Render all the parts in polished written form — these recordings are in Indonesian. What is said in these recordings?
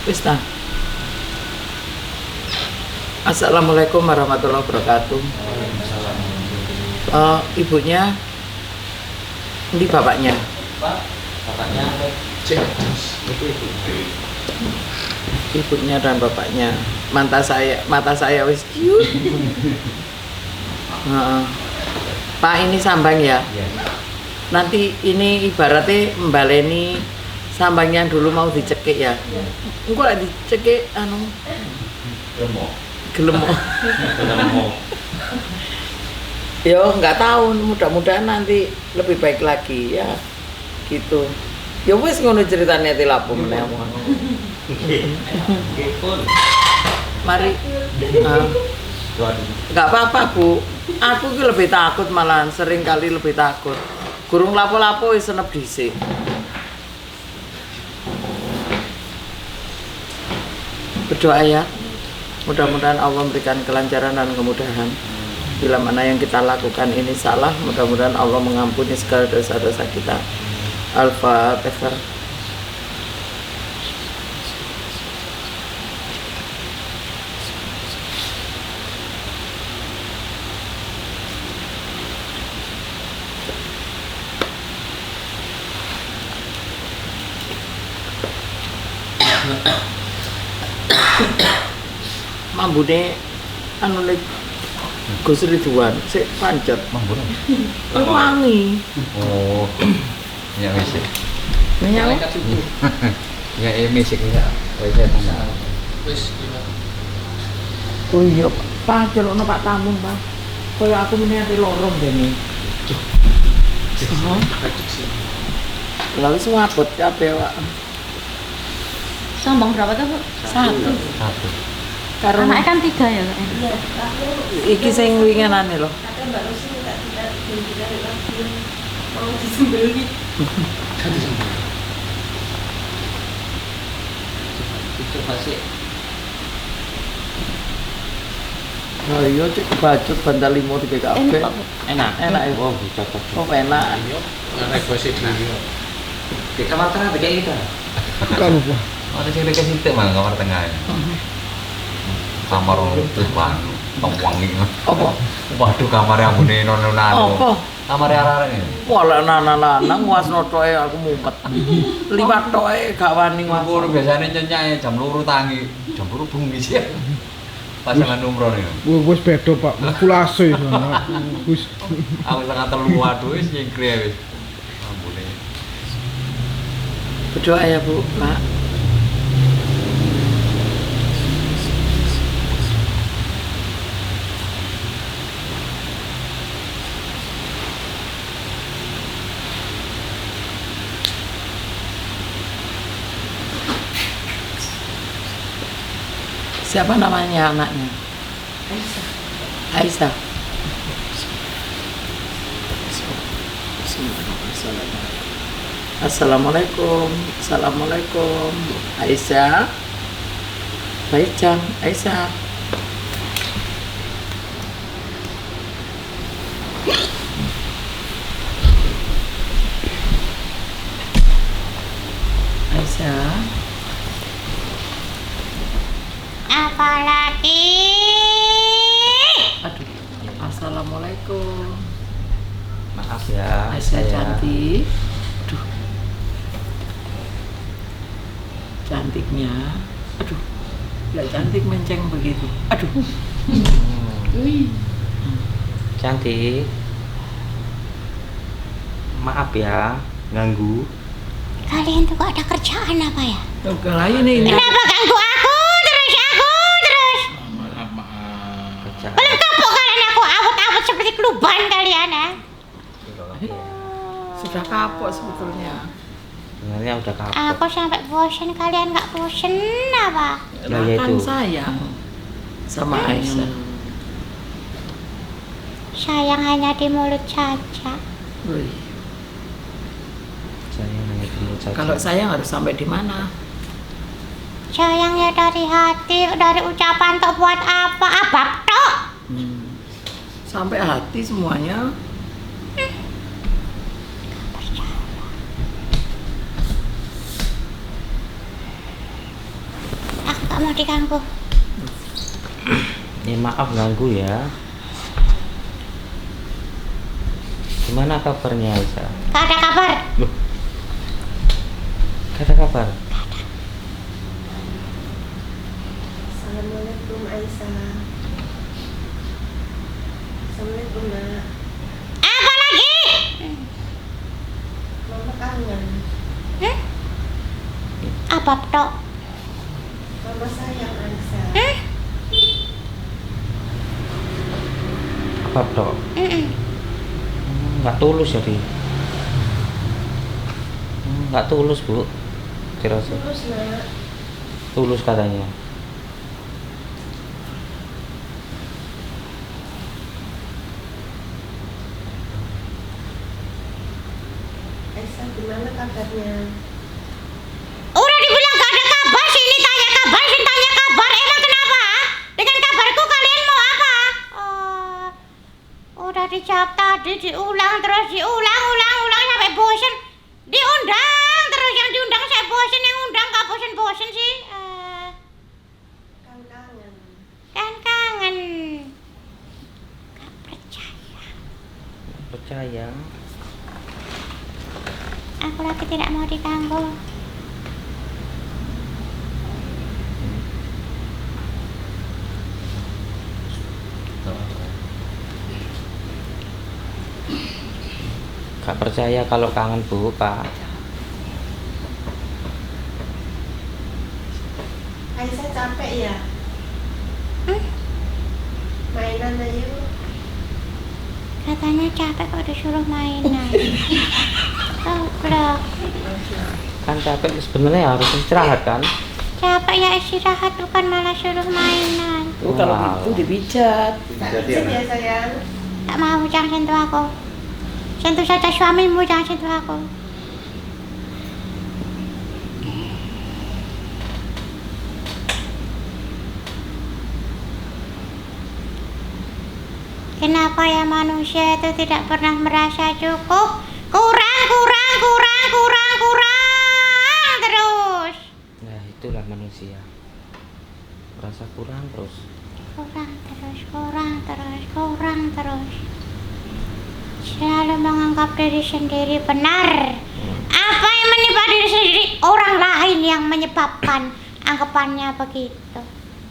Wis ta. Assalamualaikum warahmatullahi wabarakatuh. Ibunya, ini bapaknya. Bapaknya Ibunya dan bapaknya. Mata saya wis cute. Pak, ini sambang ya. Nanti ini ibaratnya membaleni sambangnya dulu mau dicekik ya. Engko lek dicekik gelemok. Yo nggak tahu, mudah-mudahan nanti lebih baik lagi ya gitu. Ya wis ngono ceritanya tilapu meneh. Mari. Nggak apa-apa Bu. Aku ki lebih takut malahan, sering kali lebih takut. Gurung lapo-lapo wis senep dhisik. Berdoa ya. Mudah-mudahan Allah memberikan kelancaran dan kemudahan. Bila mana yang kita lakukan ini salah, mudah-mudahan Allah mengampuni segala dosa-dosa kita. Al-Fatihah. Mambune anu nek Gus Ridwan sik pancet. Mambune. Wangi. Oh. Ya wis. Minyak. Ya misik ya. Wis ya. Wis. Oh iya, Pak, celokno Pak tamu, Pak. Kaya aku meneh ati lorong dene. Lah wis ngabot kabeh, Pak. Sambang berapa tuh, Bu? Satu. Karo Anaknya kan 3 ya, Kak? Iya, iki sing winginane lho. kata Mbak Rosi minta kita mau disembelih. Itu pasti. Oh iya, cek bacot bantal limo di BKP. Enak, Pak, Bu. Enak. Enak ya. Oh, cocok. Oh, enak. Anak gosip dulu. Di kamar tengah kayak kita. Kan apa? Ada sing rek situ mah kamar tengah. Kamar depan, wangi. Apa? Waduh, kamar yang bune nononan. Apa? Kamar arek ini. Wala nana-nana nguasno toke aku mumpet. Liwat toke gak wani Ngapur nguasno. biasanya nyenyake jam 2 tangi. Jam 2 bengi sih. Pasangan umroh nih. Wis beda Pak, populasi sana. Wis Aku setengah telu waduh wis nyingkre wis. Ampune. Berdoa ya Bu, Pak. Siapa namanya anaknya? Aisyah. Assalamualaikum. Assalamualaikum. Aisyah. Baik, Jang. Aisyah. Aisyah. Apalagi? Aduh. Assalamualaikum. Maaf ya. Aisyah cantik. Aduh. Cantiknya. Aduh. Nggak cantik menceng begitu. Aduh. Cantik. Maaf ya, ganggu. Kalian tuh kok ada kerjaan apa ya? Oke lah ini. Kenapa ganggu aku terus? Kerjaan. Belum kapok kalian aku awet-awet seperti keluban kalian ya? Sudah kapok sebetulnya. Sebenarnya udah kapok. Aku sampai bosan, kalian nggak bosan apa? Nah, ya Kan itu. sayang sama Aisyah. Sayang hanya di mulut saja. Wih. Saya hanya dulu saja. Kalau sayang harus sampai di mana? Sayang ya dari hati, dari ucapan tok buat apa? Abab tok. Sampai hati semuanya. mau diganggu. Ya maaf ganggu ya. Gimana kabarnya Aisyah? Gak ada kabar. Loh. Gak ada kabar. Assalamualaikum Aisyah. Assalamualaikum nak. Apa lagi? Mama kangen. Apa tok? Mama sayang Aisyah. Apa toh? Nggak tulus jadi. Nggak tulus bu. Dirasa Terus nak. tulus katanya. Aisyah gimana kabarnya? Udah dibilang gak ada kabar, sini tanya kabar, sini tanya kabar. Emang kenapa? Dengan kabarku kalian mau apa? Udah dijawab tadi, diulang terus, diulang sampai bosen. Diundang terus, yang diundang saya bosen, yang undang gak bosen-bosen sih. Kan kangen. Kan kangen. Gak percaya. Percaya. Aku lagi tidak mau diganggu. Gak percaya kalau kangen bu pak. Aisyah capek ya? Mainan aja. Katanya capek kok disuruh mainan. Goblok. Kan capek sebenarnya harus istirahat kan. Capek ya istirahat, bukan malah suruh mainan. Kalau Wow. itu dipijat. Sakit ya sayang. Tak mau, jangan sentuh aku. Sentuh saja suamimu, jangan sentuh aku. Kenapa ya manusia itu tidak pernah merasa cukup? Kurang terus. Nah itulah manusia. Merasa kurang terus. Kurang terus. Selalu menganggap diri sendiri benar. Apa yang menimpa diri sendiri, orang lain yang menyebabkan anggapannya begitu.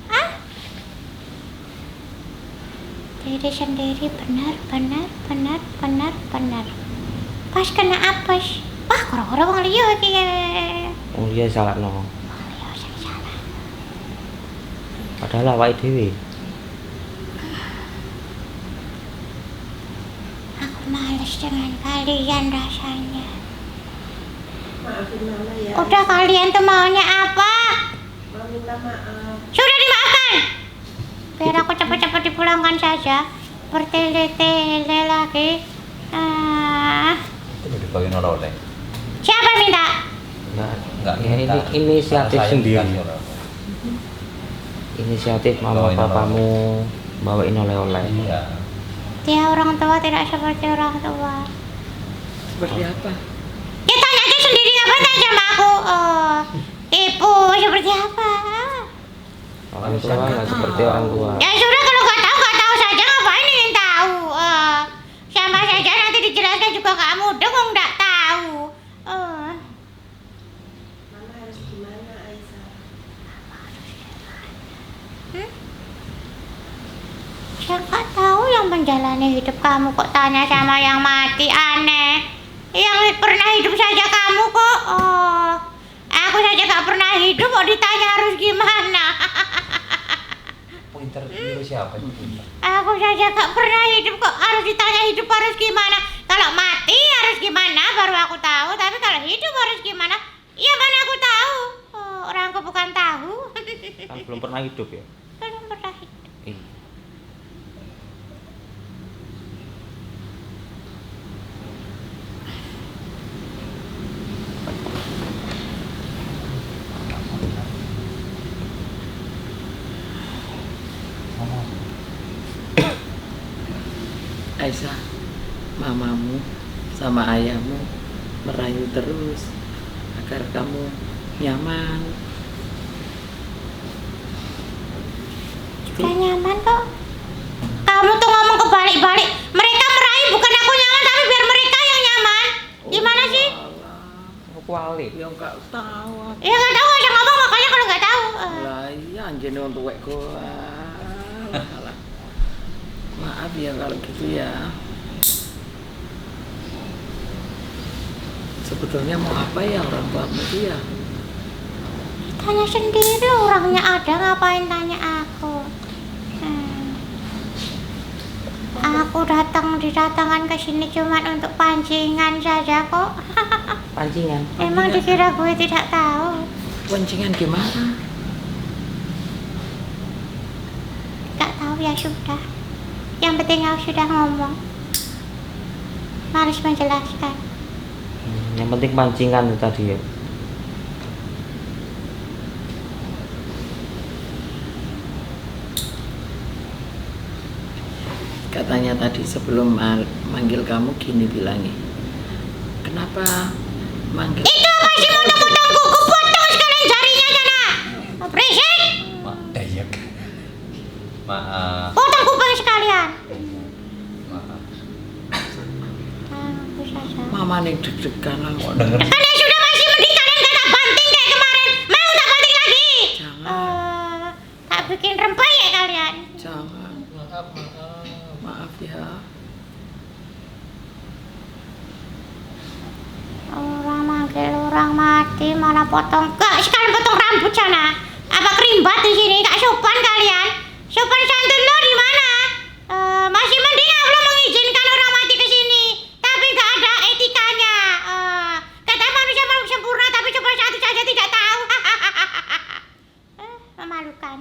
Hah? Diri sendiri benar. Pas kena apes. Wah, kora-kora wong liya iki. Oh iya salah no. Liya sing salah. Padahal awake dhewe. Aku males dengan kalian rasanya. Maafin mama ya. Udah, kalian tuh maunya apa? Mama minta maaf. Sudah dimaafkan. Biar aku cepat-cepat dipulangkan saja. Bertele-tele lagi. Itu dibagiin oleh-oleh. Siapa minta? Enggak Ya, ini inisiatif sendiri. Inisiatif mama Bawain papamu bawain oleh-oleh. Iya. Dia orang tua tidak seperti orang tua. Seperti apa? Ya tanya aja sendiri, ngapain tanya sama aku? Ibu seperti apa? Orang tua nggak seperti orang tua. Ya sudah, kalau nggak tahu saja, ngapain ingin tahu? Sama saja nanti dijelaskan juga nggak mudah kok nggak tahu. Mama harus gimana Aisyah? Saya nggak tahu yang menjalani hidup kamu kok tanya sama yang mati, aneh. Yang pernah hidup saja kamu kok. Aku saja nggak pernah hidup kok ditanya harus gimana. Pinter itu siapa itu? Aku saja gak pernah hidup kok harus ditanya hidup harus gimana. Kalau mati harus gimana baru aku tahu. Tapi kalau hidup harus gimana, ya mana aku tahu. Orangku bukan tahu. Kan belum pernah hidup ya. Belum pernah hidup. Iya. Aisyah, mamamu sama ayahmu merayu terus agar kamu nyaman. Udah nyaman kok. Kamu tuh ngomong kebalik-balik. Mereka meraih bukan aku nyaman, tapi biar mereka yang nyaman. Gimana sih? Kuali. Ya nggak tahu. Ya nggak tahu aja ngomong, makanya kalau nggak tahu. Lah iya anjene untuk wekku. Maaf ya kalau gitu ya. Sebetulnya mau apa ya orang tuamu itu ya? Tanya sendiri, orangnya ada, ngapain tanya aku? Aku didatangkan ke sini cuma untuk pancingan saja kok. Pancingan. Emang dikira gue tidak tahu? Pancingan gimana? Gak tahu ya sudah. Yang penting aku sudah ngomong. Harus menjelaskan. Yang penting pancingan itu tadi ya. Katanya tadi sebelum manggil kamu gini bilangnya. Kenapa manggil? Itu apa sih motong-motong kuku, potong sekalian jarinya sana. Berisik. Dayak. Maaf. Potong kuping sekalian. Maaf. Aku saja. Mama nih deg-degan lah. Kok denger? Kalian sudah masih mending kalian kata banting kayak kemarin. Mau tak banting lagi? Jangan, Tak bikin rempah ya kalian. jangan. Maaf ya. Orang manggil orang mati malah potong. Gak sekalian potong rambut sana. Apa kerimbat di sini? Gak sopan kalian. Sopan santun lo di mana? Masih mending Allah mengizinkan orang mati ke sini. Tapi gak ada etikanya. Kata manusia sempurna tapi coba satu saja tidak tahu. Memalukan.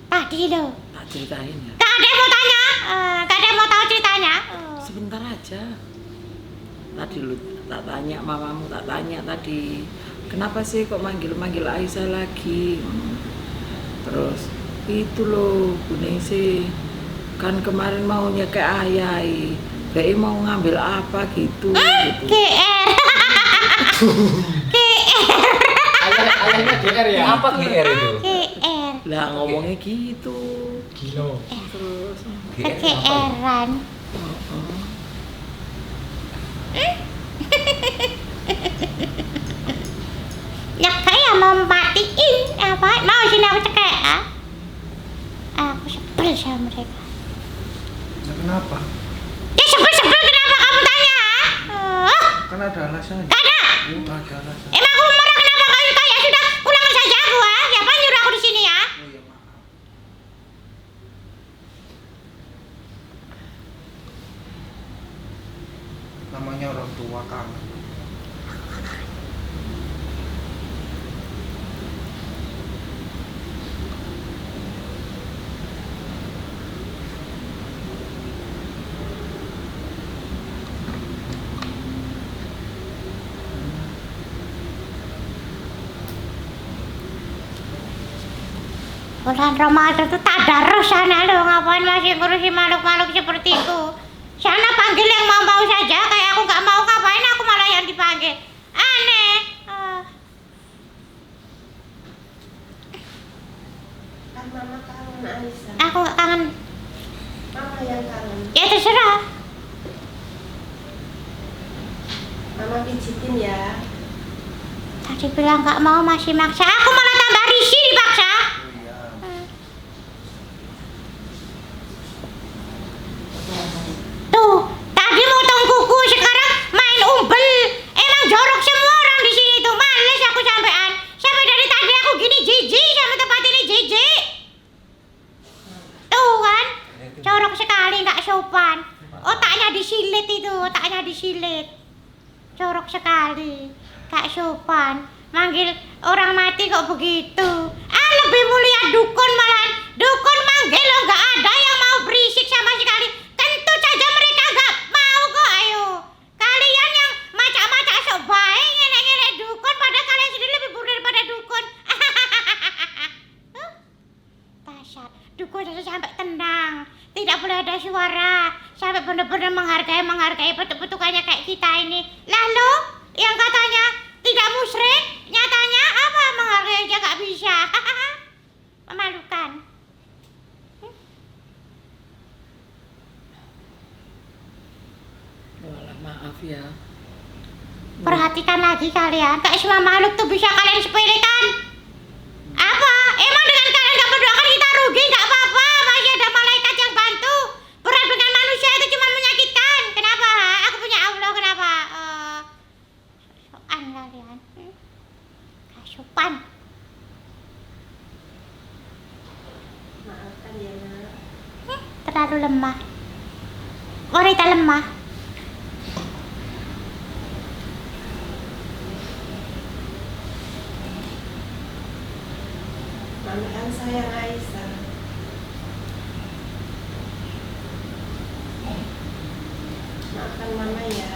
Tadi lo. Tak ceritain ya. Gak ada yang mau tanya. Gak ada yang mau tahu ceritanya. Sebentar aja. Tadi lu tak tanya mamamu, tak tanya tadi. Kenapa sih kok manggil-manggil Aisyah lagi? Terus itu loh Bu Ningsih. Kan kemarin maunya ke Ayai. Be mau ngambil apa gitu. GR. Ayahnya GR ya? Apa GR itu? GR. Lah ngomongnya gitu. Gila. Terus Kegeeran. Ya kayak mau matiin apa? Mau sini aku cekek ah? Aku sebel sama mereka. Nah, kenapa? Ya sebel kenapa kamu tanya? Kan ada alasannya. Gak ada. Oh, ada alasan. Emang aku marah kenapa kamu kayak sudah pulang saja aku ah? Siapa yang nyuruh aku di sini ya? Oh iya maaf. Namanya orang tua kangen. Bulan Ramadan itu tadarus sana lo, ngapain masih ngurusin makhluk-makhluk seperti itu? Sana panggil yang mau-mau saja, kayak aku gak mau, ngapain aku malah yang dipanggil? Aneh. Kan mama kangen Aisyah. Aku gak kangen. Mama yang kangen. Ya terserah. Mama pijitin ya. Tadi bilang gak mau masih maksa, aku malah tambah risih dipaksa. Tuh, tadi motong kuku, sekarang main umbel. Emang jorok semua orang di sini tuh, males aku sampean. Sampai dari tadi aku gini jijik sama tempat ini jijik. Tuh kan, jorok sekali, nggak sopan. Otaknya disilit itu, otaknya disilit. Jorok sekali, nggak sopan. Manggil orang mati kok begitu. Lebih mulia dukun malahan. Dukun manggil lo nggak ada yang mau berisik sama sekali. Kentut saja mereka nggak mau kok. Ayo, kalian yang macak-macak sok baik ngelek-ngelek dukun, padahal kalian sendiri lebih buruk daripada dukun. Dasar dukun harus sampai tenang, tidak boleh ada suara, sampai benar-benar menghargai petuk-petukannya kayak kita ini. Lalu yang katanya tidak musyrik, nyatanya apa? Menghargai aja gak lagi kalian? Kayak semua makhluk tuh bisa kalian sepelekan. Apa? Emang dengan kalian gak berdoakan kita rugi? Gak apa-apa, masih ada malaikat yang bantu. Berat dengan manusia itu cuma menyakitkan. Kenapa? Aku punya Allah, kenapa? Sopan kalian. Gak sopan. Maafkan ya nak. Terlalu lemah. Wanita lemah. Mami kan sayang Aisyah. Maafkan mama ya.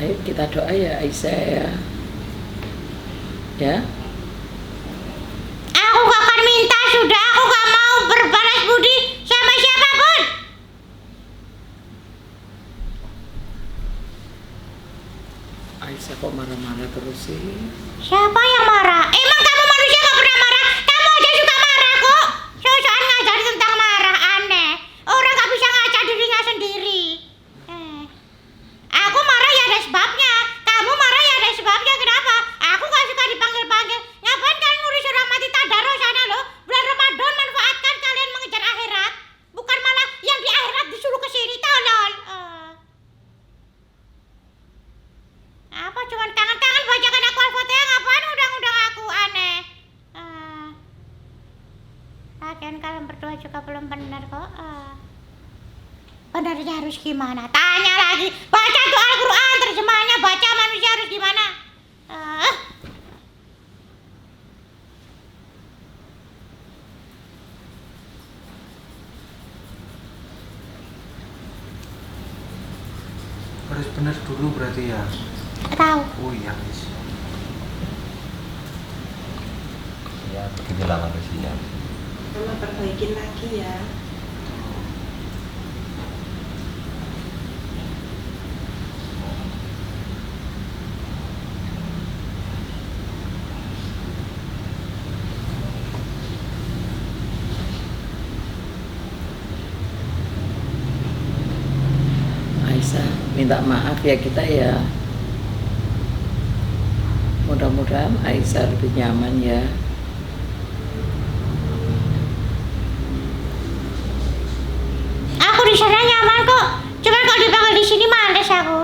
Ayo kita doa ya Aisyah ya. Ya. Aku gak akan minta, sudah. Aku gak mau berbalas budi sama siapapun. Aisyah kok marah-marah terus sih? Siapa yang marah? Emang kamu manusia gak pernah marah? Kamu aja suka marah kok. So-soan ngajari tentang marah, aneh. Orang gak bisa ngajak dirinya sendiri. Aku marah ya ada sebabnya. Kamu marah ya ada sebabnya. Kenapa? Aku gak suka dipanggil-panggil. Ngapain kalian ngurus orang mati tadarus sana loh? Bulan Ramadan manfaatkan kalian mengejar akhirat. Bukan malah yang di akhirat disuruh ke sini, tolol. Apa cuman tangan-tangan bacakan aku Al-Fatihah, ngapain undang-undang aku, aneh. Lagian kalian berdua juga belum benar kok. Benernya harus gimana? Tanya lagi. Baca tuh Al-Quran, terjemahannya baca manusia harus gimana? Harus benar dulu berarti ya. Tahu. Oh iya wis. Ya beginilah manusia. Mama perbaikin lagi ya. Aisyah minta maaf ya kita ya. Mudah-mudahan Aisyah lebih nyaman ya. Aku di sana nyaman kok. Cuman kalau dipanggil di sini males aku.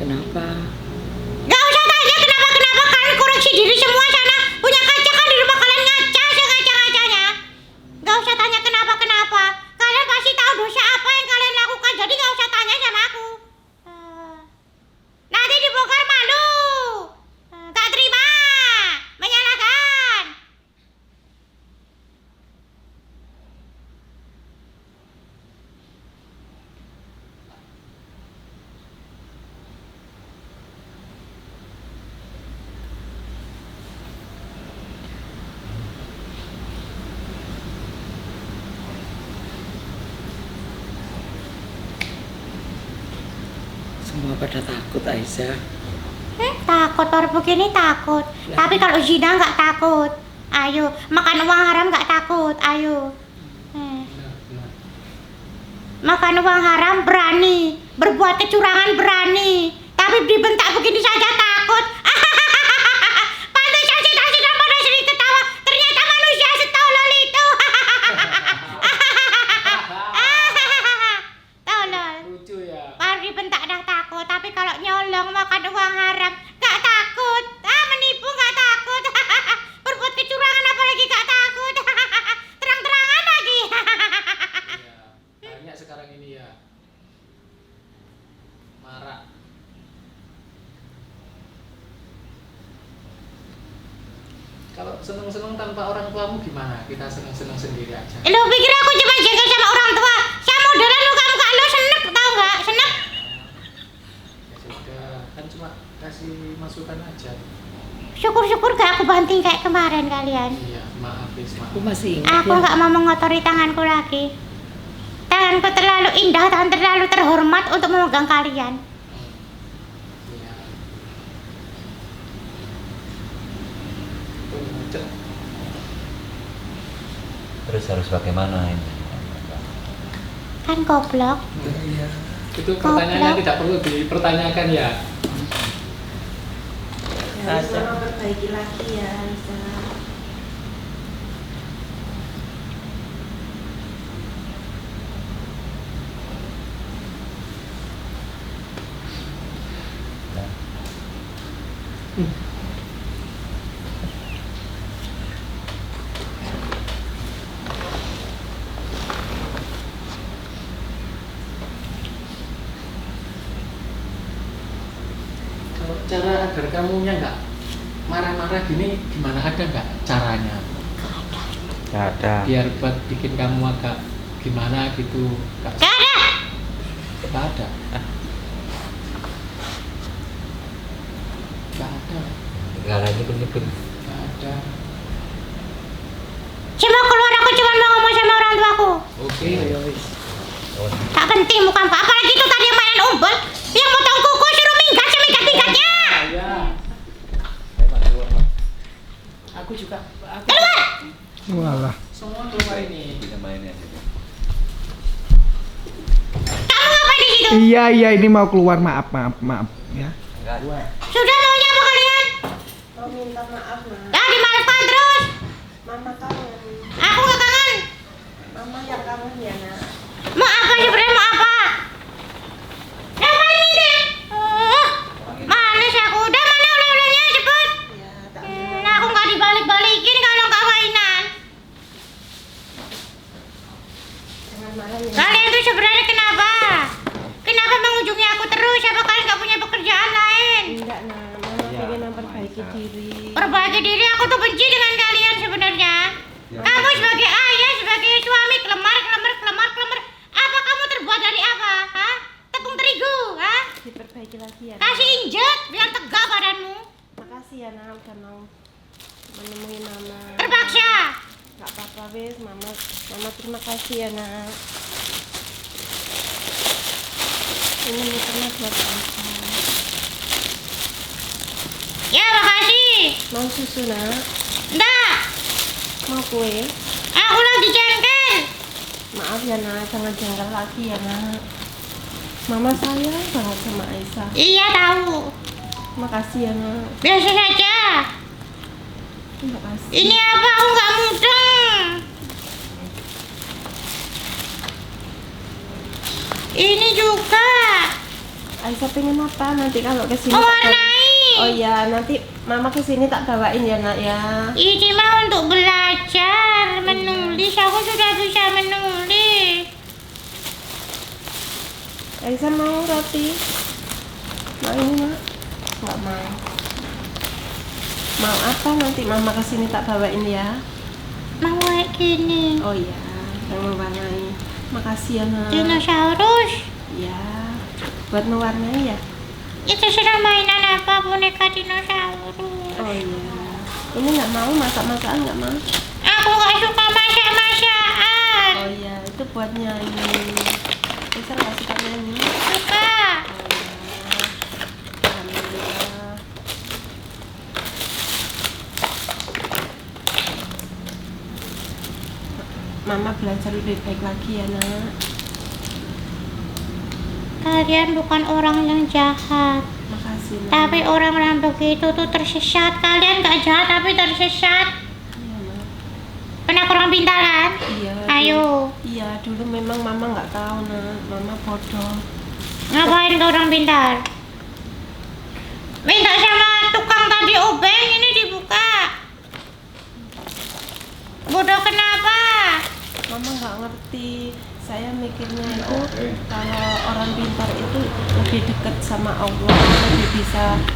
Kenapa? Gak usah tanya kenapa kalian koreksi diri semua sana. Punya kaca kan di rumah kalian ngaca sengaja-ngacanya. Gak usah tanya kenapa. Kalian pasti tahu dosa apa yang kalian lakukan. Jadi gak usah tanya sama aku. Nanti dibongkar malu. Gak terima. Menyalahkan. Semua pada takut Aisyah. Takut orang begini takut. Tapi kalau zina nggak takut. Ayo, makan uang haram nggak takut. Ayo. Makan uang haram berani, berbuat kecurangan berani. Tapi dibentak begini saja takut. Pantesan setan-setan pada sering ketawa. Ternyata manusia setolol itu. Tolol. Lucu ya. Baru dibentak dah takut, tapi kalau nyolong makan uang haram gak takut. Menipu gak takut. Berbuat kecurangan apalagi gak takut. Terang-terangan lagi. Ya, banyak sekarang ini ya. Marah. Kalau seneng-seneng tanpa orang tuamu gimana? Kita seneng-seneng sendiri aja. Lu pikir aku cuma jengkel sama orang tua? Saya modelan muka-muka lu senep, tau gak? Senep. Ya sudah, kan cuma kasih masukan aja. Syukur-syukur gak aku banting kayak kemarin kalian. Iya, maaf wis, maaf. Aku masih ingat Aku nggak mau mengotori tanganku lagi. Tanganku terlalu indah dan terlalu terhormat untuk memegang kalian. Iya. Terus harus bagaimana ini? Kan goblok. Itu pertanyaannya Goblok. tidak perlu dipertanyakan ya. Ya, harus mama perbaiki lagi ya, Aisyah. Kalau cara agar kamunya nggak marah-marah gini gimana, ada nggak caranya? Nggak ada. Biar buat bikin kamu agak gimana gitu. Gak ada. Nggak ada. Nggak ada. Nggak ada nyebut-nyebut. Nggak ada. Cuma keluar aku cuma mau ngomong sama orang tuaku. Oke. ya wis. Tak penting bukan Pak. Apalagi itu tadi yang mainan umbel. Yang motong kuku suruh minggat seminggat-minggatnya. Ya. Aku juga Walah. Semua keluar ini. Kita mainnya aja. Kamu ngapain di situ? Iya ini mau keluar, maaf ya. Enggak. Sudah maunya apa kalian? Mau minta maaf, Ma. Ya dimaafkan terus. Mama kangen. Aku gak kangen. Mama yang kangen ya, Nak. Mau apa sebenarnya mau apa? Ngapain ini? Males aku. Udah mana oleh-olehnya cepet. Ya, tak ambil. Aku nggak dibalik-balikin kalau nggak mainan. Jangan marah ya. Kalian tuh sebenarnya kenapa? Kenapa mengunjungi aku terus? Apa kalian nggak punya pekerjaan lain? Enggak, Nak. Mama Ya, pengen memperbaiki Aisyah. diri. Perbaiki diri, aku tuh benci dengan kalian sebenarnya. Kamu sebagai ayah, sebagai suami, kelemar. Apa kamu terbuat dari apa? Hah? Tepung terigu, hah? Diperbaiki lagi ya, Nak. Kasih injek biar tegak badanmu. Makasih ya, Nak, udah mau menemui Mama. Terpaksa. Gak apa-apa, wes. Mama terima kasih ya, Nak. Ini mukanya buat Aisyah. Ya makasih. Mau susu, Nak? Nggak, Mau kue? aku lagi jengkel. Maaf ya, Nak, jangan jengkel lagi ya, Nak. Mama sayang banget sama Aisyah. Iya tahu. Makasih ya, Nak. Biasa saja. Terima kasih. Ini apa? Aku nggak mudeng. Ini juga Aisyah pengen apa nanti kalau kesini? mewarnai. Oh iya, nanti Mama kesini tak bawain ya, Nak ya. Ini mah untuk belajar menulis. Aku sudah bisa menulis. Aisyah mau roti? Mau ini, Nak? Nggak mau. Mau apa nanti Mama kesini tak bawain ya? Mau kayak gini. Oh iya, yang mewarnai. Makasih ya, Nak. Dinosaurus. Ya, buat mewarnai ya. Ya terserah mainan apa, boneka dinosaurus. Oh iya. Ini nggak mau masak-masakan, nggak mau? Aku nggak suka masak-masakan. Oh iya, itu buat nyanyi. Aisyah nggak suka nyanyi. Suka. Alhamdulillah. Mama belajar lebih baik lagi ya, Nak. Kalian bukan orang yang jahat. Makasih, Nak. Tapi orang-orang begitu tuh tersesat. Kalian gak jahat tapi tersesat. Iya, Nak. Pernah kurang pintar kan? Iya. Ayo. Iya, dulu memang Mama nggak tahu, Nak. Mama bodoh. Ngapain kau orang pintar? Minta sama tukang tadi obeng ini dibuka. Bodoh kenapa? Mama nggak ngerti. Saya mikirnya itu kalau orang pintar itu lebih dekat sama Allah,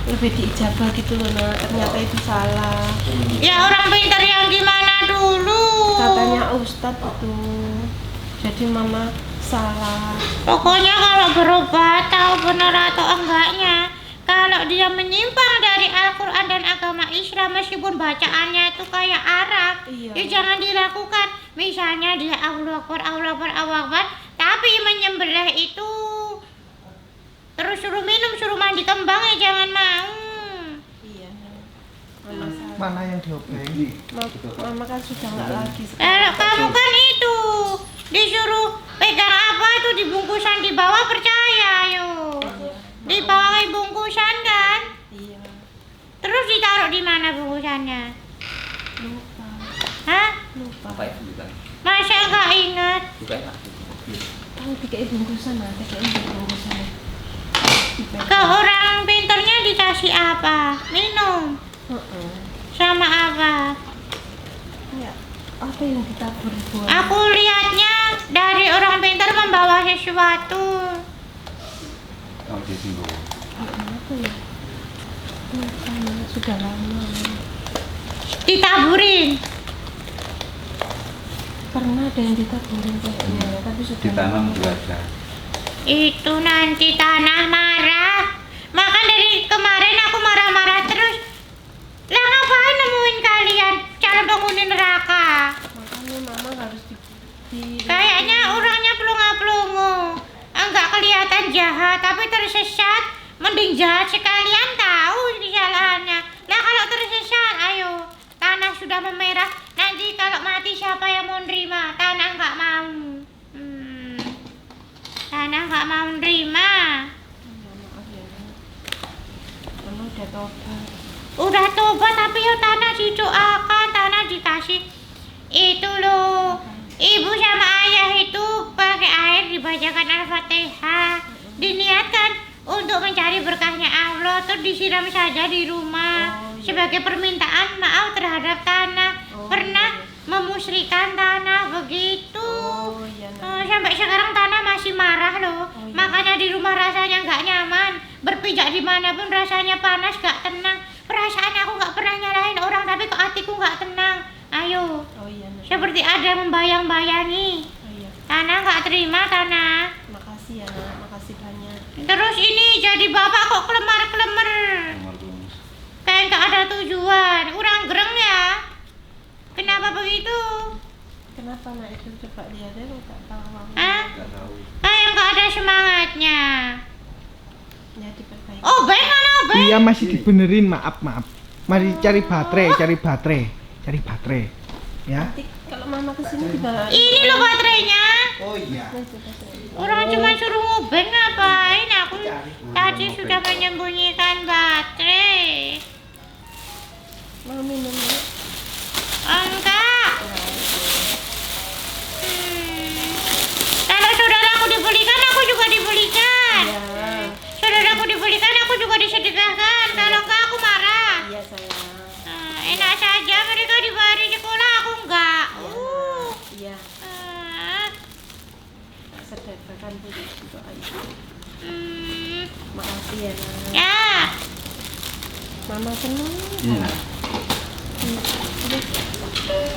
lebih diijabah gitu loh, Nak. Ternyata itu salah. Ya orang pintar yang gimana dulu? Katanya Ustadz itu. Jadi Mama salah. Pokoknya kalau berobat tahu benar atau enggaknya, kalau dia menyimpang dari Al-Quran dan agama Islam meskipun bacaannya itu kayak Arab, Iya. ya jangan dilakukan. Misalnya dia Allahu Akbar, Allahu Akbar, Allahu Akbar, tapi menyembelih itu terus suruh minum, suruh mandi kembang, ya jangan mau. Iya. Mama salah. Mana yang diobeng? Mama kan sudah nggak lagi Kalau sekarang. kamu kan itu disuruh pegang apa itu di bungkusan di bawah, percaya yuk. Di bawah bungkusan kan? Iya. Terus ditaruh di mana bungkusannya? Lupa. Hah? Lupa. Apa itu bukan? Masa nggak ingat? Bukan Pak. Tahu dikai bungkusan ada kayak bungkusan. Ke orang pinternya dikasih apa? Minum. Heeh. Sama apa? Ya, apa yang ditabur buat? Aku lihatnya dari orang pintar membawa sesuatu. Oh, di sini. Apa ya? Lupa, sudah lama. Ditaburin. Pernah ada yang ditaburin kayaknya, tapi sudah Ditanam lama. juga ada. Itu nanti tanah marah. Makan dari kemarin aku marah-marah terus. Lah ngapain nemuin kalian calon penghuni neraka? Makanya mama harus di Kayaknya orangnya pelongo-pelongo. Enggak kelihatan jahat tapi tersesat. Mending jahat sekalian, tahu kesalahannya. Nah kalau tersesat, ayo. Tanah sudah memerah. Nanti kalau mati siapa yang mau nerima? Tanah nggak mau. Tanah nggak mau nerima. maaf ya. Mama udah tobat. Udah tobat tapi ya tanah didoakan, tanah dikasih itu loh. Ibu sama ayah itu pakai air dibacakan Al-Fatihah, diniatkan untuk mencari berkahnya Allah, terus disiram saja di rumah sebagai permintaan maaf terhadap tanah. Pernah memusyrikan tanah begitu. Oh iya. Nah. Sampai sekarang tanah masih marah loh. Makanya di rumah rasanya nggak nyaman. Berpijak dimanapun rasanya panas, nggak tenang. Perasaan aku nggak pernah nyalahin orang, tapi kok hatiku nggak tenang. Ayo, Oh iya. Nah. seperti ada membayang-bayangi. Oh iya. Tanah nggak terima tanah. Makasih ya, Nak. Makasih banyak. Terus ini jadi bapak kok kelemar-kelemar. Kayak nggak ada tujuan. Kurang gereng ya. Kenapa begitu? Kenapa Nak itu coba lihat deh, nggak tahu. Hah? Enggak tahu. Kayak nggak ada semangatnya. Ya diperbaiki. Oh, Ben mana Ben? Iya masih dibenerin, maaf. Mari cari baterai. Ya. Nanti kalau mama kesini juga. Ini loh baterainya. Oh iya. Nah, itu baterai. Orang cuma suruh ngobeng ngapain? Aku tadi sudah menyembunyikan baterai. Mau minum ya? Enggak. Kalau saudaraku dibelikan, aku juga dibelikan. Iya. Saudaraku dibelikan, aku juga disedekahkan. Kalau enggak, aku marah. Iya sayang. Enak saja mereka diberi sekolah, aku enggak. Iya. Ah, Sedekahkan dulu doa itu. hmm, Makasih ya Nak. ya. Mama senang. Iya.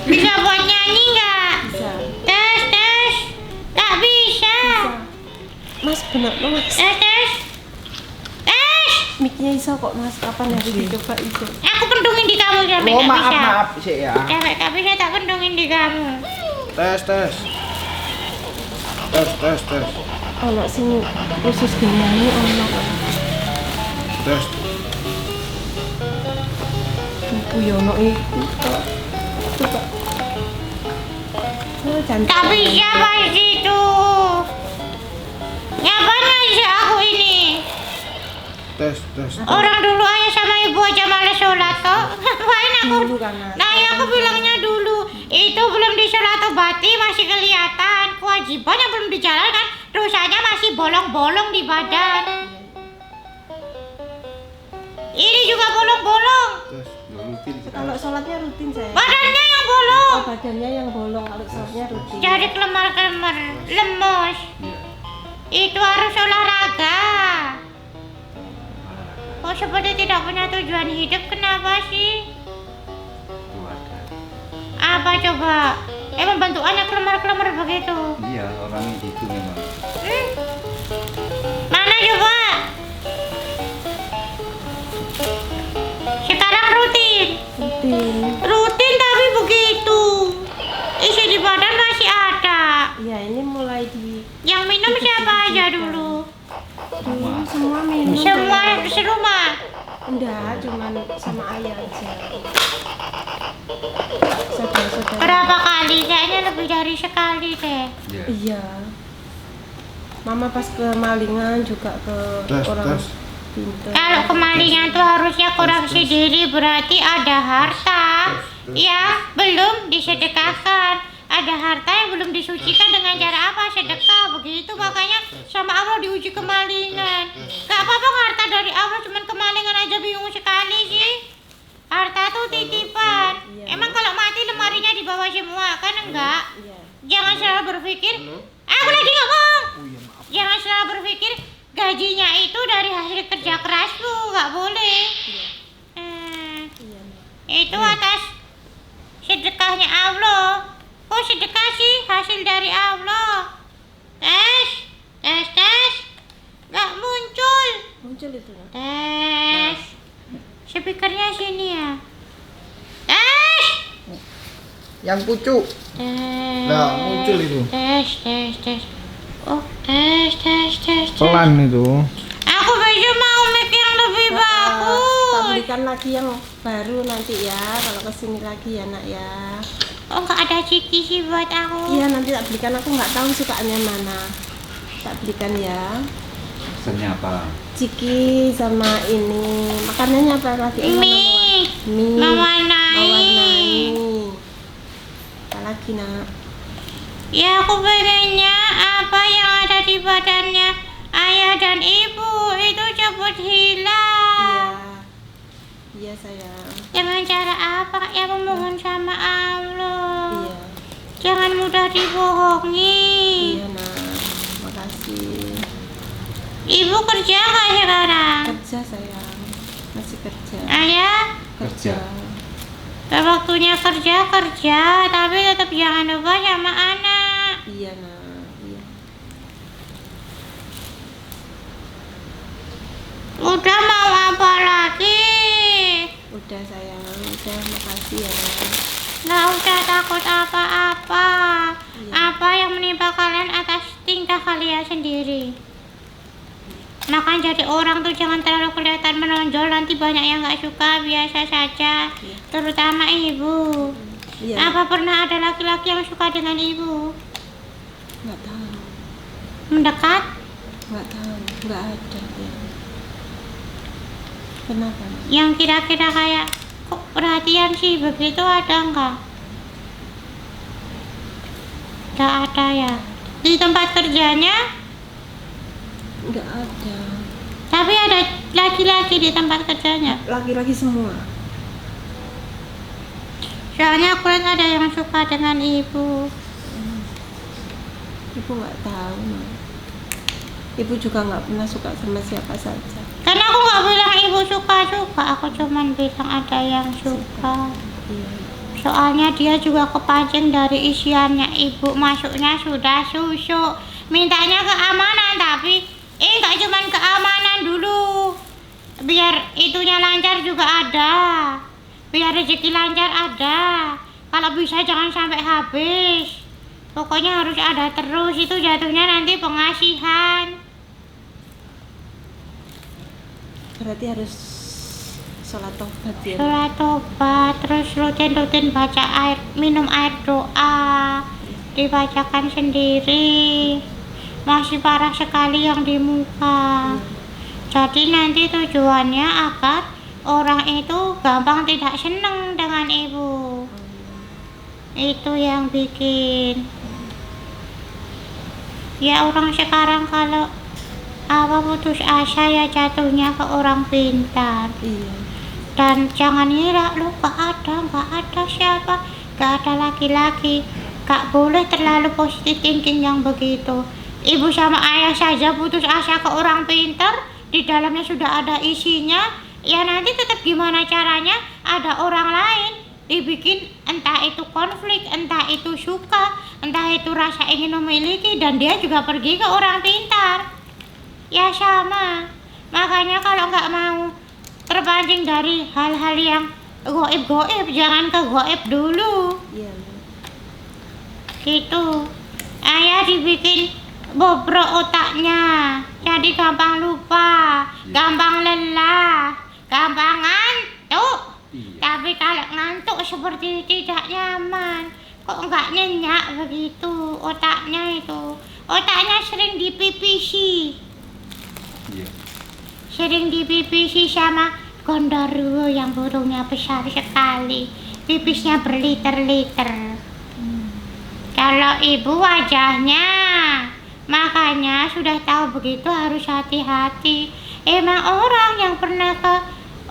Bisa buat nyanyi enggak? Bisa. Tes. Tak bisa. Mas benar Mas. Tes. Mic-nya iso kok Mas. Kapan harus dicoba itu? Aku pendungin di kamu sampai Oh nggak bisa. maaf sih ya. Sampai nggak bisa tak pendungin di kamu. Tes. Anak sini khusus nyanyi ono. Tes. Ibu Yono itu. Coba. Oh, cantik. Tak bisa pas itu. Ngapain aja aku ini? Tes. Orang dulu ayah sama ibu aja malas sholat kok. Ngapain aku? Dulu kan Nak. Nah ya aku bilangnya dulu. Itu belum disolatobati masih kelihatan. Kewajiban yang belum dijalankan. Dosanya masih bolong-bolong di badan. Ini juga bolong-bolong. Rutin Kalau sholatnya rutin saya. Badannya yang bolong. Oh, badannya yang bolong, kalau sholatnya rutin. Jadi kelemar-kelemar, lemes. Itu harus olahraga. Kok seperti tidak punya tujuan hidup, kenapa sih? Apa coba? Emang bentukannya kelemar-kelemar begitu? Iya, orang itu memang. Mana coba? minum siapa aja dulu? Semua minum. Semua serumah. Enggak, cuman sama ayah aja. Saudara-saudara. Berapa kali? Kayaknya lebih dari sekali deh. Iya. Iya. Mama pas ke Malingan juga ke Tes, orang tes. pintar. Kalau kemalingan tuh harusnya koreksi diri, berarti ada harta yang belum disedekahkan. Ada harta yang belum disucikan dengan cara apa? Sedekah, begitu. Makanya sama Allah diuji kemalingan. Gak apa-apa harta dari Allah, cuman kemalingan aja bingung sekali sih. Harta tuh titipan. Emang kalau mati lemarinya dibawa semua? Kan enggak. Iya. Jangan selalu berpikir, aku lagi ngomong. Jangan selalu berpikir gajinya itu dari hasil kerja kerasmu, nggak boleh. Iya. Itu atas sedekahnya Allah. Kok sedekah sih hasil dari Allah? Tes, nggak muncul. Muncul itu. Nah. Tes, speakernya sini ya. Tes, Yang pucuk. tes. Nah, muncul itu. Tes. Oh, tes. Pelan itu. Aku besok mau make yang lebih Tak bagus. belikan lagi yang baru nanti ya, kalau kesini lagi ya nak ya. Oh, nggak ada ciki sih buat aku. Iya nanti tak belikan, aku nggak tahu sukanya mana. Tak belikan ya. Pesannya apa? Ciki sama ini makanannya apa lagi? Mie. Mie. Mewarnai. Apa lagi nak? Ya, aku pengennya apa yang ada di badannya ayah dan ibu itu cepat hilang. Iya sayang. Dengan cara apa? Ya memohon sama Allah. Iya. Jangan mudah dibohongi. Iya nak. Makasih. Ibu kerja nggak sekarang? Kerja sayang. Masih kerja. Ayah? Kerja. Waktunya kerja, tapi tetap jangan lupa sama anak. Iya nak. Iya. Udah mau apa lagi? Udah sayang. Udah makasih ya nak. Nggak usah takut apa-apa. Iya. Apa yang menimpa kalian atas tingkah kalian sendiri. Makan jadi orang tuh jangan terlalu kelihatan menonjol, nanti banyak yang nggak suka, biasa saja. Terutama ibu. Iya. Apa pernah ada laki-laki yang suka dengan ibu? Nggak tahu. Mendekat? Nggak tahu. Nggak ada ya. Kenapa nak? Yang kira-kira kayak kok perhatian sih begitu ada nggak? Nggak ada ya. Di tempat kerjanya? Nggak ada. Tapi ada laki-laki di tempat kerjanya. Laki-laki semua. Soalnya aku lihat ada yang suka dengan ibu. Ibu nggak tahu nak. Ibu juga nggak pernah suka sama siapa saja. Karena aku nggak bilang ibu suka-suka, aku cuman bilang ada yang suka. Iya. Soalnya dia juga kepancing dari isiannya ibu, masuknya sudah susu. Mintanya keamanan, tapi nggak cuman keamanan dulu. Biar itunya lancar juga ada. Biar rezeki lancar ada. Kalau bisa jangan sampai habis. Pokoknya harus ada terus, itu jatuhnya nanti pengasihan. Berarti harus sholat tobat ya. Sholat tobat, terus rutin baca air, minum air doa, dibacakan sendiri. Masih parah sekali yang di muka. Jadi nanti tujuannya agar orang itu gampang tidak senang dengan ibu. Itu yang bikin. Ya orang sekarang kalau apa putus asa ya jatuhnya ke orang pintar. Iya. Dan jangan ngira lu gak ada siapa, gak ada laki-laki. Gak boleh terlalu positive thinking yang begitu. Ibu sama ayah saja putus asa ke orang pintar, di dalamnya sudah ada isinya. Ya nanti tetap gimana caranya ada orang lain dibikin, entah itu konflik, entah itu suka, entah itu rasa ingin memiliki, dan dia juga pergi ke orang pintar. Ya sama. Makanya kalau nggak mau terpancing dari hal-hal yang goib-goib, jangan ke goib dulu. Iya. Gitu. Ayah dibikin bobrok otaknya, jadi gampang lupa, gampang lelah, gampang ngantuk. Iya. Tapi kalau ngantuk seperti tidak nyaman, kok nggak nyenyak begitu otaknya itu. Otaknya sering dipipisi, Iya. sering dipipisi sama gondoruo yang burungnya besar sekali, pipisnya berliter-liter. Kalau ibu wajahnya, makanya sudah tahu begitu harus hati-hati. Emang orang yang pernah ke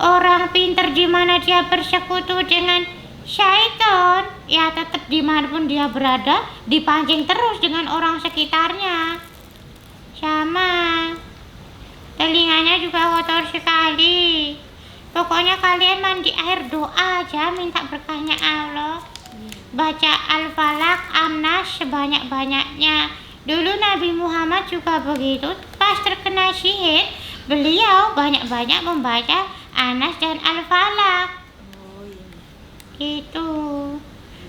orang pinter di mana dia bersekutu dengan syaitan, ya tetap dimanapun dia berada dipancing terus dengan orang sekitarnya. Sama telinganya juga kotor sekali. Pokoknya kalian mandi air doa aja, minta berkahnya Allah. Baca Al-Falaq, An-Nas sebanyak-banyaknya. Dulu Nabi Muhammad juga begitu. Pas terkena sihir, beliau banyak-banyak membaca An-Nas dan Al-Falaq. Itu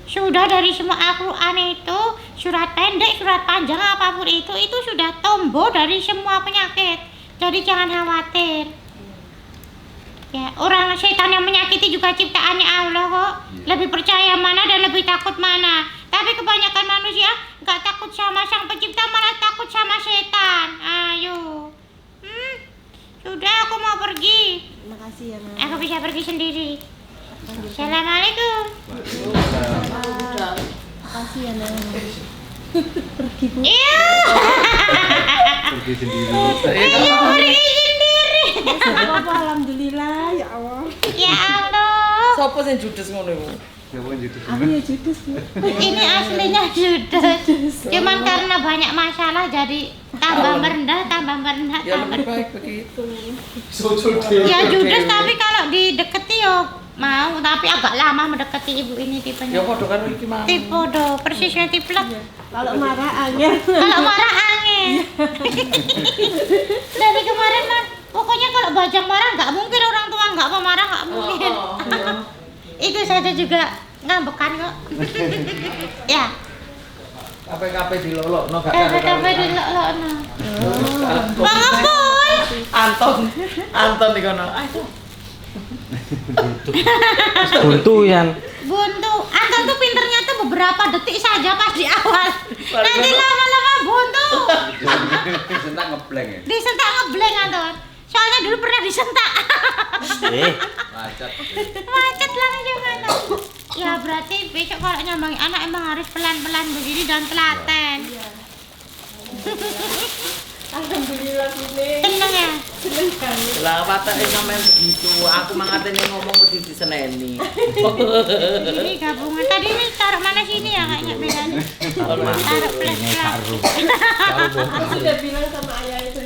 sudah dari semua Al-Quran itu, surat pendek, surat panjang, apapun itu sudah tombo dari semua penyakit. Jadi jangan khawatir. Ya, orang setan yang menyakiti juga ciptaannya Allah kok. Lebih percaya mana dan lebih takut mana. Tapi kebanyakan manusia nggak takut sama sang pencipta, malah takut sama setan. Ayo. Sudah, aku mau pergi. Terima kasih ya, Nak. Aku bisa pergi sendiri. Assalamualaikum. Udah. Makasih ya, Nak. Pergi, Bu. Iya. Pergi sendiri. Ayo pergi sendiri. Apa, alhamdulillah ya Allah. Ya Allah. Sopo sing judes ngono iku? Siapa yang jadi Aku ya judes, Bu. Ini aslinya judes. Cuman karena banyak masalah jadi tambah merendah, tambah merendah, Ya tambah lebih baik begitu. ya judes, tapi kalau dideketi yo mau, tapi agak lama mendekati ibu ini Ya tipenya. padha karo iki mau. Tipe do, persisnya tiplek. Kalau marah angin. Kalau marah angin. Dari kemarin mah, pokoknya kalau Bajang marah nggak mungkin orang tua nggak mau marah, nggak mungkin. Itu saja juga ngambekan kok. Ya, Kabeh dilolokno gak kafe di lokno. Bang Apul. Anton di kono. Ayo. Buntu yang Buntu. Anton tuh pinternya tuh beberapa detik saja pas di awal. Nanti lama-lama buntu. Sentak ngebleng ya. Disentak ngeblank Anton. Soalnya dulu pernah disentak. Macet. Macet langsung Anton. Ya berarti besok kalau nyambangin anak emang harus pelan-pelan begini dan telaten. Alhamdulillah, Bune. Tenang ya. Seneng banget. Lah patake sampean begitu. Aku mangatene ngomong wedi diseneni. Ini gabungan. Tadi ini taruh mana sini ya kayaknya bedanya. Taruh plus plus. Aku sudah bilang sama ayah itu